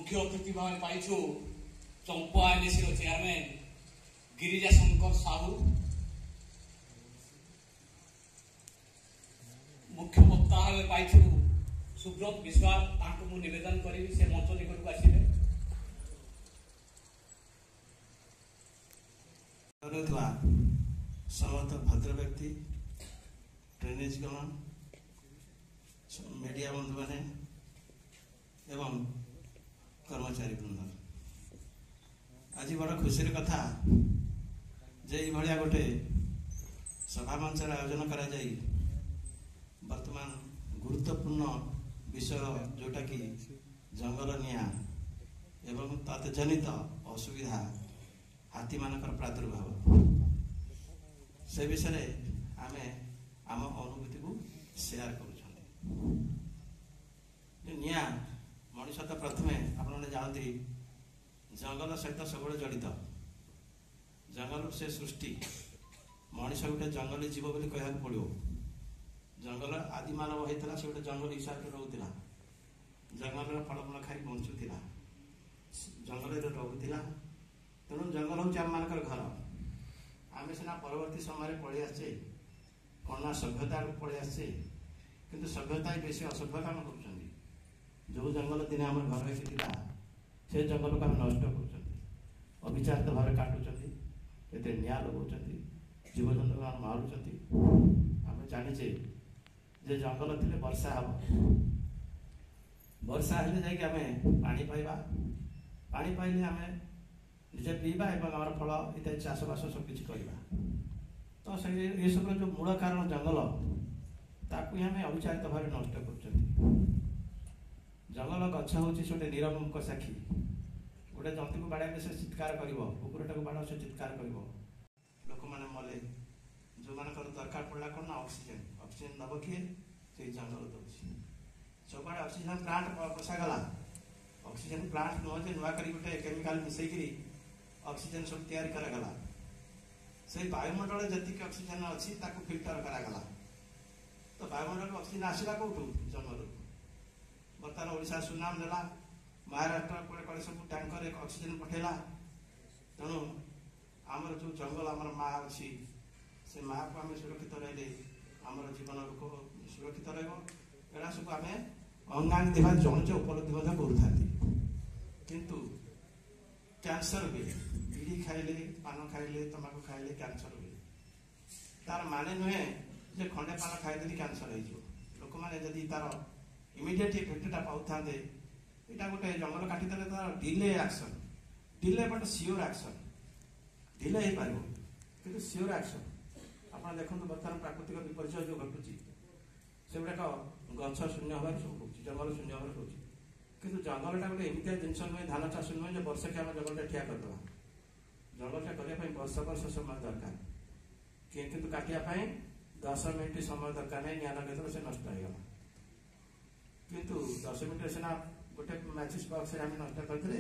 मुख्य अतिथि भाव पाइछु चंपा एनएसी चेयरमैन गिरिजा शंकर साहू, मुख्य वक्ता भाव पाइछु सुब्रत विश्वास। तांको मु निवेदन करी से मंच निकट को आसीबे। समस्त भद्र व्यक्ति, ड्रेनेज गण, मीडिया बंधु मैंने एवं कर्मचारी वृंद, आज बड़ खुशी कथा जे भाया गोटे सभा मंच आयोजन करा जाई वर्तमान गुरुत्वपूर्ण विषय जोटा कि जंगल निया एवं तत् जनित असुविधा हाथी मानकर प्रादुर्भाव से विषय आमे आम अनुभूति को शेयर कर निया मनुष्य तो प्रथमे आपने जानती जंगल सहित सब जड़ित जंगल से सृष्टि मनीष गोटे जंगली जीव बोली कह पड़ो। जंगल आदि मानव होता से गोटे जंगल हिसाब से रोला, जंगल फलमूल खाई बंचुला, जंगल रोला। तेणु जंगल हूँ आम मान घर। आम सीना परवर्ती समय पलि आसे कौन सभ्यता पलि आसे किंतु सभ्यता ही बेसी असभ्य काम कर जो जंगल दिन आम घर होता से जंगल को आम नष्ट कर अविचारित भाव काटुंट ये निआ लगा जीवजंतु आम मारुंट। आम जाचे जे जंगल थे वर्षा हम वर्षा हेल्ले जामें पानी पाइबा, पानी पाइले आम निजे पीवा और आम फल इत्यादि चाषबास सबकि करवा। तो ये सब जो मूल कारण जंगल ताकू आम अविचारित भाव नष्ट कर। जंगल गछ हूँ गोटे निरमुख साक्षी, गोटे जंतु को बाड़ा से चित्कार कर, कुकुरटा को बाड़ा से चित्कार कर, लोक मैंने मले जो मान दरकार पड़ा कौन ना ऑक्सीजन, ऑक्सीजन दब किए से जंगल दौर सब आड़े ऑक्सीजन प्लांट बसागला। ऑक्सीजन प्लांट नुह जे नुआ कर गोटे केमिकाल मिसेकरी ऑक्सीजन सब तैयारी करागला। से वायुमंडल जी ऑक्सीजन अच्छी फिल्टर करागला। तो वायुमंडल ऑक्सीजन आसला कौटू जंगल। बर्तमान ओडिशा सुनाम देला, महाराष्ट्र कड़े कड़े सब टैंकर ऑक्सीजन पठेला। तेणु आमर जो जंगल आमर माँ अच्छी से माँ को आम सुरक्षित रही आमर जीवन को सुरक्षित रहा सब आम अंगांग देवा जन उपलब्धि करूँ। किंतु कैंसर हुए बीड़ी खाइले, पान खाइले, तंबाकू खाइले कैंसर हुए। तार माने नुहे जे खंडे पान खाईदे कैंसर हो। लोक मैंने जदि तार इमिडिएट इफेक्टा पाता यहाँ गोटे जंगल काटिदे तार delay action, delay but sure action, delay हो पार कि सियोर एक्शन। आप देखो बर्तमान प्राकृतिक विपर्य जो घटुची से गुड़ाक गछ शून्य हमारे सब हो, जंगल शून्य हमारे हो। किंतु जंगलटा गोटे एमती जिनस नुहे, धान चाष नुहे जो वर्ष के आम जंगलटा ठिया करदे। जंगलटा करने वर्ष वर्ष समय दरकार, किंतु काटापी 10 मिनिट समय दरकार नहीं। निआ लगे से नष्ट हो गला। किंतु 10 मिनिट सीना गोटे मैचिस बक्स आम नष्ट करते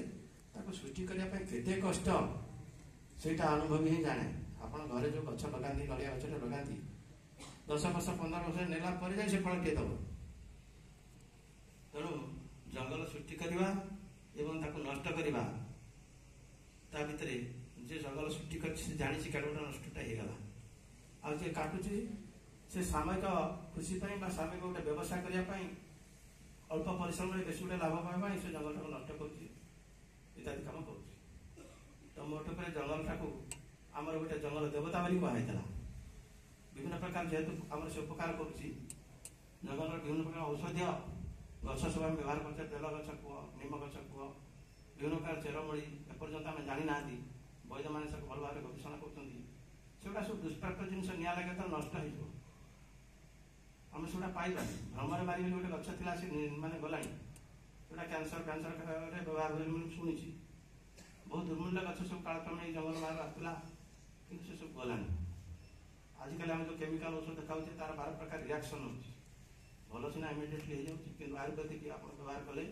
सृष्टि करने केते कष्ट से अनुभवी ही जाने। आप घर जो गछ लगाती नड़िया गछ लगाती 10 वर्ष 15 वर्ष नेला पर से फल किए दब। तेणु जंगल सृष्टि करवा एवं नष्ट करवा ता भितर जे जंगल सृष्टि कर जानी कैलोटा नष्टटा होगला। आ जे काटुची से सामयिक खुशी सामयिक गोटे व्यवसाय करने अल्प परिश्रम बेस गोटे लाभ पाइबा से जंगल को नष्ट कर कम कर। तो मोटे पर जंगलटा को आमर गोटे जंगल देवता बोली कहला। विभिन्न प्रकार जेहेतु आम से उपकार करुच्ची जंगल विभिन्न प्रकार औषधीय गछ सब आम व्यवहार करते। तेल गछ कह, निम गछ कह, विभिन्न प्रकार चेरमूली एपर्यंत आम जानी ना वैद्य मैंने सब भल भाव गवेषणा करा सब दुष्प्राप्त जिन निआ लगे तो नष्ट हो। आम से पाइबा भ्रमर मारी गोटे गछ थी माने गला कैंसर कैंसर व्यवहार हुए शुणी। बहुत दुर्मूल्य गछ सब कालक्रमे जंगल बाहर आसला कि सब गलानी। आजिकल आम जो केमिकल औषध देखा तार 12 प्रकार रिएक्शन होती भल सीना इमिडिएटली हो जाऊँगी कि आयुर्वेदिक आप व्यवहार कले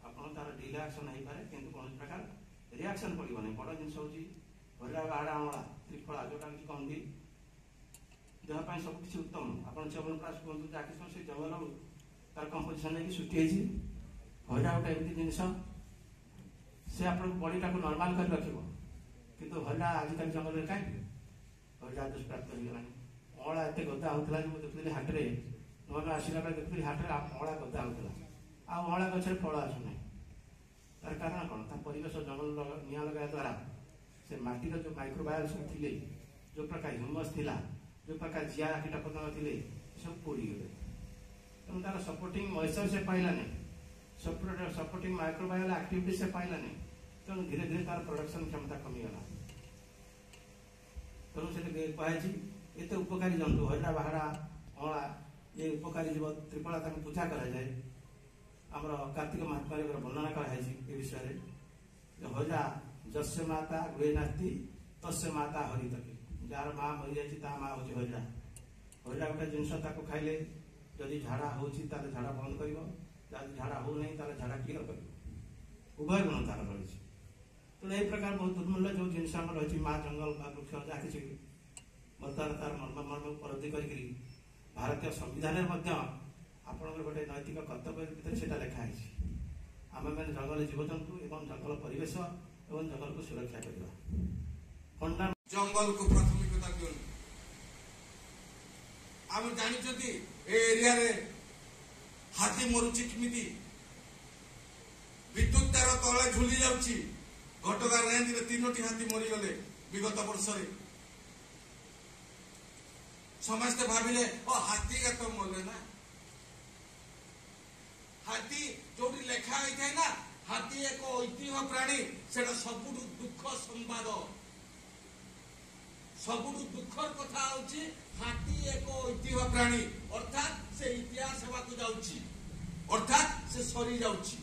आप तार डिले एक्शन हो पाए कि कौन प्रकार रिएक्शन पड़ो नहीं। बड़ जिन हूँ भैरा बाड़ा अमला त्रिफला जोटा कि कंदी देहपाई सब किसी उत्तम। आप च्यवनप्राश कहूँ जहाँकि से जंगल तार कंपोजिशन नहीं सृष्टि भैरा गोटे एमती जिनस से आपको बॉडीटा को नॉर्मल कर रखिबो किंतु हल्ला आजिकल जंगल में काई हल्ला दुष्प्राप्त हो गलानी अळा एते गदा होतला जे देखली हाटरे नोना आसीला पे देखली हाटरे अळा गदा होतला आ अळा गछरे फळ आसु नै तार कारण कोन ता परिवेश जंगल निया लगा द्वारा से माटी जो माइक्रोबायल सब थिले जो प्रकार ह्यूमस थिला जो प्रकार जिया कीटपतंग थिले सब पोड़ी गले तेणु तार सपोर्टिंग मॉइस्चर से पाइला नहीं सपोर्टिंग माइक्रोबायल एक्टिविटी से पाइला नहीं तेणु धीरे धीरे तार प्रोडक्शन क्षमता कमी गला तेणु से कहे एत उपकारी जंतु हल्ला बाहरा अला ये उपकारी जीव त्रिफला ताक पूजा करा जाए आमर कार्तिक महात्मा वर्णना कराई ए विषय में हल्ला जस्य माता गृह नास्ती तस्य माता हरितकी जार माँ मरी जाए माँ हूँ हल्ला हल्ला गोटे जिनस खाइले जदि झाड़ा होची ताले झाड़ा बंद करिवो जदि झाड़ा हो नहीं ताले झाड़ा क्लियर करिवो उभय गुण तार रही तो यही प्रकार बहुत दुर्मूल्य जो जिनस रही माँ जंगल बा वृक्ष जहाँ किसी बर्तमान तार मर्म उपलब्धि करी भारतीय संविधान आपण गोटे नैतिक कर्तव्य भितर से लिखाई आम मैंने जंगल जीवजंतु एवं जंगल परिवेश एवं जंगल को सुरक्षा करवा जंगल को प्राथमिकता दियो आम जानी एरिया रे हाथी मरुची किमिति विद्युत तार तले झुली जाउची घटगा रेंज रे 3टी हाथी मरी गले विगत वर्ष रे समस्त भाविले ओ हाथी का तो मरले ना हाथी जोटी लेखा होई थाए ना हाथी एक ऐतिह्य प्राणी सेटा सबुठु दुख संवाद सबुठु दुखर कथा होची हाथी एक ऐतिह्य प्राणी अर्थात से इतिहास हेबाकु जाउची अर्थात से सरी जाउची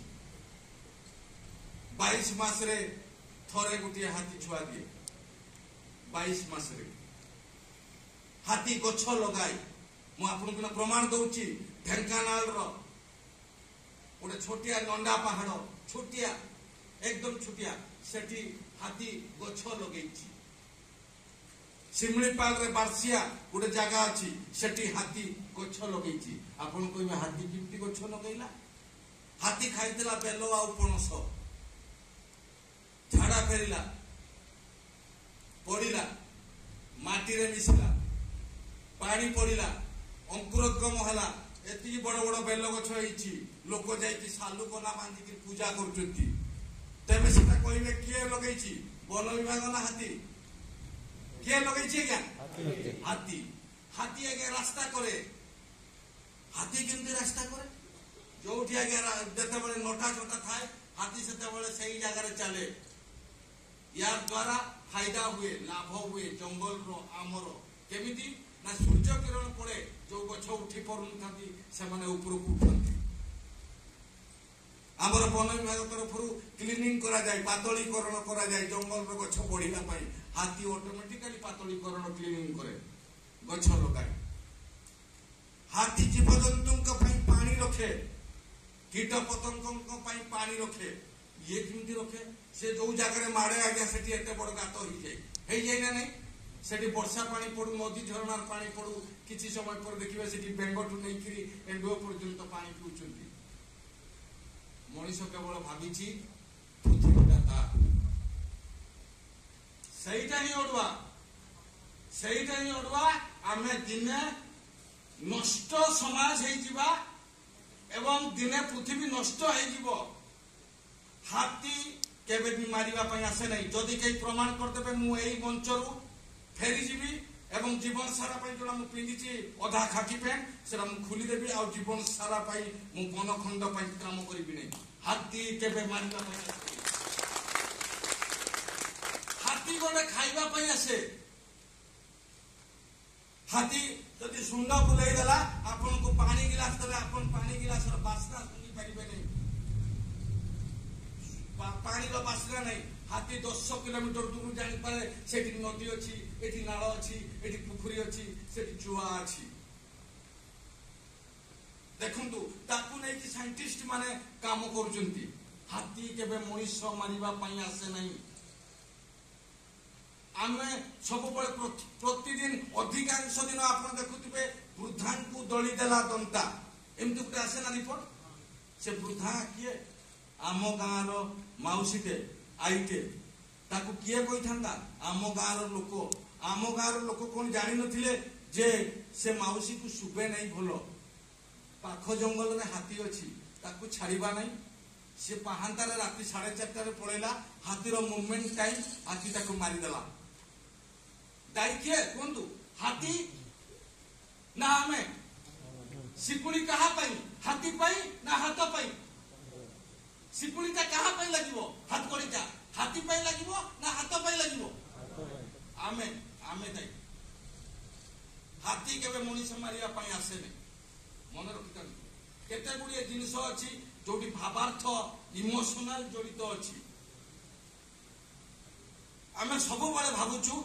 22 मास रे थरे गुटिया हाथी छुआ दिए 22 मास रे हाथी गछ लगाई मु आपन प्रमाण दउची ढेंकानाल रो गोटे छोटिया नंडा पहाड़ छोटिया एकदम छोटिया सेठी हाथी गछ लगेची सिमलीपाल रे बारसिया गोटे जगह अच्छी सेठी हाथी गछ लगेची आपन कहबे हाथी किमती गछ लगैला हाथी खाइतला बेलो आ पणस झाड़ा फेरिला पड़िला माटी रे मिसला पानी पड़िला अंकुरोद्गम हला एति बड़ बड़ बेल गछ होईची लोक जाई सालू कोना बांधी पूजा करछंती तेबे सेटा कहले किए लगेची वन विभाग ना हाथी किए लगेची क्या हाथी हाथी आगे रास्ता करे हाथी केमती रास्ता करे जोठी आगे जते बळे नोटा छोटा थाए हाथी सेते बळे सही जगह रे चले यार द्वारा फायदा हुए लाभ हुए जंगल रो आमर केमिति ना सूर्य किरण पड़े जो गछ उठी पड़ुनथांती से माने ऊपर को उठंती आमर वन विभाग तरफ क्लीनिंग करा जाए पातलीकरण करा जाए जंगल रो गछ बढ़िला पई हाथी ऑटोमेटिकली पातलीकरण क्लीनिंग करे गछ लगाए हाथी जीवजंतु पई पानी रखे कीट पतंगों पई पानी रखे ये किमती रखे से जो जगह माड़े आज्ञा से बड़ गात हो जाए ना नहीं सेठी वर्षा पानी पड़ू नदी झरणार पानी पड़ू किसी समय पर देखिए सेठी बेंगठू नहीं एंडुओ पर्यंत पानी पिउचंती मनीष केवल भावी पृथ्वीटा सहीटा ही अड़ुआ आम दिने नष्ट समाज हो एवं दिने पृथ्वी नष्ट हो हाथी केबे भी मारिबा पई आसे नहीं जदि कई प्रमाण करदेबे मु एई मंचरू फेरी जीवी एवं जीवन सारा पई जोड़ा मु पिंदिची अधा खाकी पेन सेरा मु खुली देबी आ जीवन सारा पई मु बनखंड पई काम करिबि नहीं हाथी केबे मारिबा पई आसे हाथी गोटे खाइबा पई आसे हाथी जदि सुंडा बुलाई देला आपन को पानी गिलास देला आपन पानी गिलास रो बासना सुनी परिबे नहीं पानी रो बासना नहीं हाथी 10 किलोमीटर दूर जानी पारे सेठी नदी अछि एठी नाळ अछि एठी पोखरी अछि सेठी चुआ अछि देखंतु ताकू नै कि साइंटिस्ट माने काम करूचंती हाथी केबे मनुष्य मारिबा पई आसे नहीं आमे सब बळे प्रतिदिन अधिकांश दिन आपण देखुथिबे वृद्धां को दळी देला दंता एमति गुटे आसे ना रिपोर्ट से वृद्धा किए आम गाँव माउसीटे आईटे ताकू किए कही था आम गाँव लोक कौन जानी नथिले जे से माउसी को शुभे नहीं भल पाख जंगल में हाथी अच्छी ताकू छाड़वा नहीं से पाहांतार राति 4:30 पड़ेला हाथीर मुवमेंट टाइम हाथी ताकू मारिदेला दाई किए कहतु हाथी ना आमे शिकुड़ी कहा हाथी ना हाथ शिकुड़ीटा कहा लगे हाथ कड़ीटा हाथी लगे ना हाथ लगे आमे आमे दाई हाथी केवे मनीष मारिया आसे मन रखी केते गुड़िए जिनिस अच्छी जो भावार्थ इमोशनाल जड़ित अच्छी आमे सब बड़े भावुचु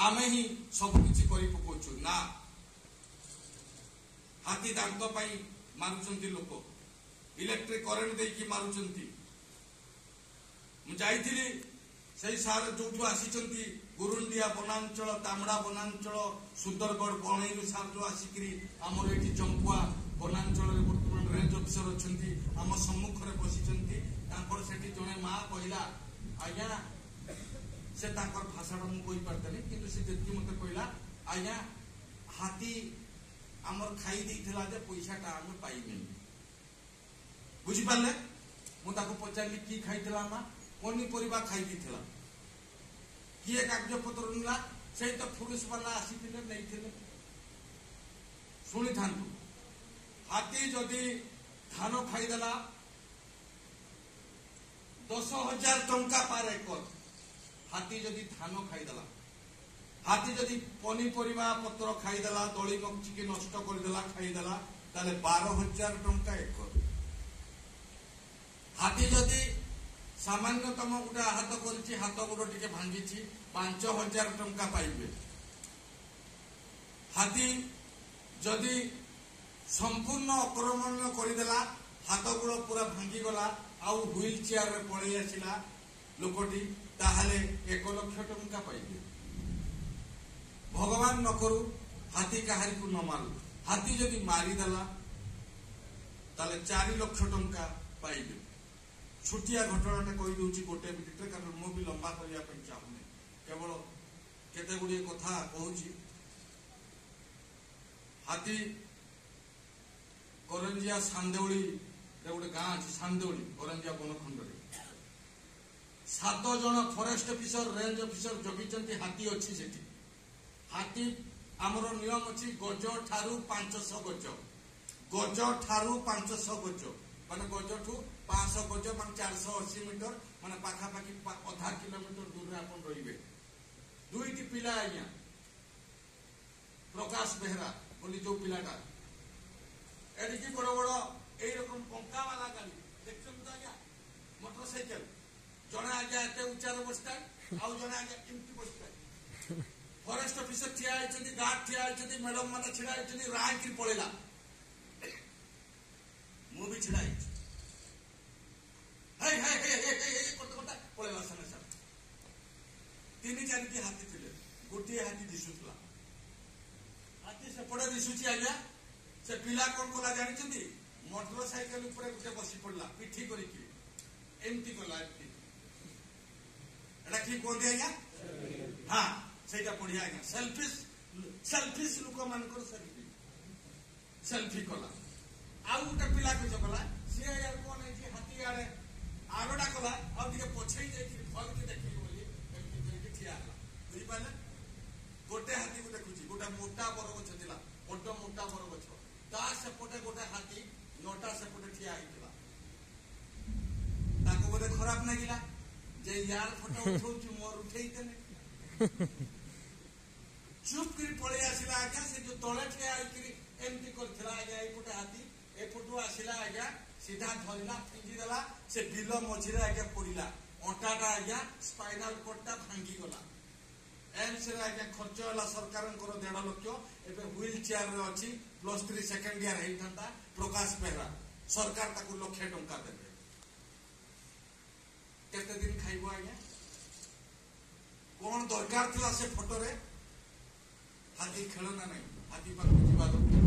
आमे ही सब किछि करि पकोचु ना हाथी दांत पाई मारुचंती लोक इलेक्ट्रिक करेंट देकी मारुचंती मु जाइथिली सही सार जोठु आसीचंती गुरुंडिया वनांचल तामड़ा वनांचल सुंदरगढ़ बणईरु सार जो आसिकरी हमर एठी चंपुआ वनांचल रे वर्तमान रेंज ऑफिसर अछंती हम सम्मुख रे बसिचंती तांकर सेठी जने मा कहिला आज्ञा से तांकर भाषाटा मु कहि परतनी किंतु से जेति मते कहिला आज्ञा हाथी हमर खाई देइथिला जे पैसाटा हम पाइबे बुझि पाले मु ताको पचारली की खाइथिला मा कोनी परिबा खाई देइथिला किए कागज पत्र निला से तो पुलिस वाला आसीथिले नैथिले सुनी थांतु हाथी जदि धान खाईदेला 10,000 टंका पार एकर हाथी जदि धान खाईदेला हाथी जदि पनीपरिबा पत्र खाईदेला दली नक्षी नष्ट करदेला खाईदेला ताले 12,000 टंका एकर हाथी जदि सामान्यतम गोटे हाथ कर हाथ गोड़ टे भांगी 5,000 टंका पाइबे हाथी जदि संपूर्ण आक्रमण करदेला हाथ गोड़ पूरा भांगी गला आउ व्हील चेयर रे पड़े आसिला लोकटी ताहले 1 लाख टंका पाइबे भगवान न करू हाथी काहारी को न मारू हाथी जदि मारिदेला ताले 4 लाख टंका पाइबे छुटिया घटनाटा कही दूची गोटे मिनिट कारण मु भी लंबा करने चाहूनी केवल केते गुड़िए कथा कहूची हाथी करंजिया सांदेवली गोटे गाँ अच्छी सांदेवली करंजिया बनखंड 7 जन फरेस्ट ऑफिसर रेंज ऑफिसर जगिचंती हाथी अच्छी सेठी हाथी आमर नियम अच्छी गज ठारू 500 गज गज ठारू 500 गज माने गज ठू 500 गज मान 480 मीटर माने पाखापाखि आधा किलोमीटर दूर आपन रहिबे दुईटी पिला आज्ञा प्रकाश बेहरा बोली जो पिलाटा एडिकी बड़ बड़ एई रकम पंका वाला गाड़ी देखछन तो आज्ञा मोटरसाइकिल जने आज्ञा एते ऊंचा रे बसता आउ जने आज्ञा किमती बसता फॉरेस्ट ऑफिसर ठिया आइछथि गार्ड ठिया आइछथि मैडम माने छिड़ा आइछथि रैंक री पळेला मु भी छिड़ा आइछ हे हे हे हे हे करते करते पळेला सने सर 3-4 हाथी थिले गोटी हाथी दिसुतला हाथी से पड़े दिसुची आज्ञा से पिला कोन कोला जानिछथि मोटरसाइकिल ऊपर गुटे बसी पड़ला पिठी करी की एमती कोला एमती एटा की कोन दे आज्ञा हां सेटा पढ़िया आज्ञा सेल्फिश लोक मानकर सेल्फी कला आउ गोटे पिला को जगला सी यार कोन है हाथी आड़े आगडा कला आ दिके पछई जाई भल के देखि बोली एमती करके ठिया हला बुझी पाले गोटे हाथी को देखुची गोटा मोटा बरगछ थिला बड्ड मोटा बरगछ ता सेपटे गोटे हाथी नोटा सेपटे ठिया आइतला ताको बोले खराब लागिला जे यार फोटो उठौची मोर उठेइतने चुप करी पड़े आसिला आज्ञा से जो तले ठिया आइकरी एमती करथिला आज्ञा ए फोटो हाथी ए फोटो आसिला आज्ञा सीधा धरला फिंगी देला से बिल मझिरे आज्ञा पड़िला अंटाटा आज्ञा स्पाइनल कॉर्डटा भांगी गला एम्स रे आज्ञा खर्च होला सरकारनकर 1.5 लाख एबे व्हील चेयर रे अछि +3 सेकंड ईयर हेइथांता प्रकाश बेहरा सरकार ताकू लाख टंका देबे केते दिन खाइबो आज्ञा कोन दरकार थिला से फोटो रे हाथी खेलना नहीं हाथी पर जीवा दरकार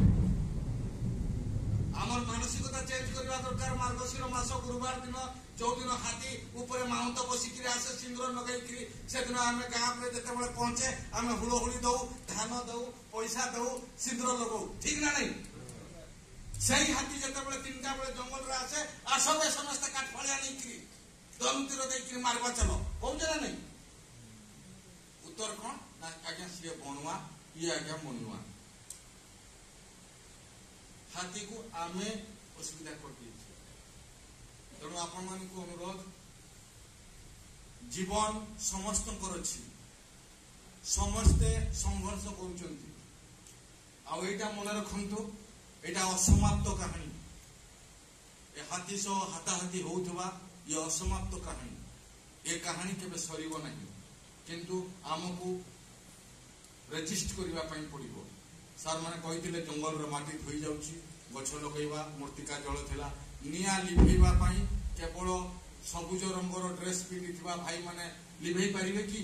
आमर मानसिकता चेंज करवा दरकार। मार्गशीर मास गुरुवार दिन जो दिन हाथी ऊपर माउंट बसिक आसे सिंदूर लगे से दिन आम गाँव में जिते पहुंचे आम हुड़हुड़ी दऊ धान दऊ पैसा दऊ सिंदूर लगऊ ठीक ना नहीं। से हाथी जिते 3टा बेले जंगल आसे आसबे समस्त काठफाड़िया नहीं दम तीर देकर मारवा चलो कौचे ना नहीं। उत्तर कौन ना आज्ञा सी बणुआ ये आज्ञा मनुआ हाथी को आमे असुविधा कर तेणु आपण मान अनुरोध जीवन समस्त समस्ते संघर्ष करा मन रखु यहाँ असमाप्त कहानी ए हाथी सह हाथाहाथी होउथबा ये असमाप्त कहानी ये कहानी केबे सरीब नहीं किंतु आमको रेजिस्ट करने पड़ो। सार मैंने कही जंगल माटी धोई जाऊँगी गछ लगेवा मूर्तिका जल थिला निया लिभेवा केवल सबुज रंगर ड्रेस पिंधि भाई माने लिभे पारिबे कि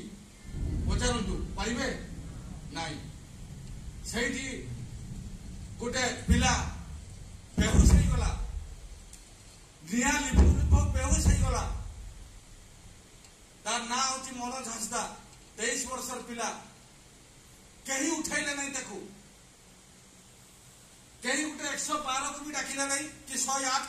पचारंतु पारिबे नाई। सेठी गोटे पिला बेहोश हो गला निया लिभे बेहोश हो गला तार ना होची मनोज हांसदा 23 वर्षर पिला कहीं उठाइले नहीं देखो कहीं गोटे 112 को भी डाकिले नहीं कि 108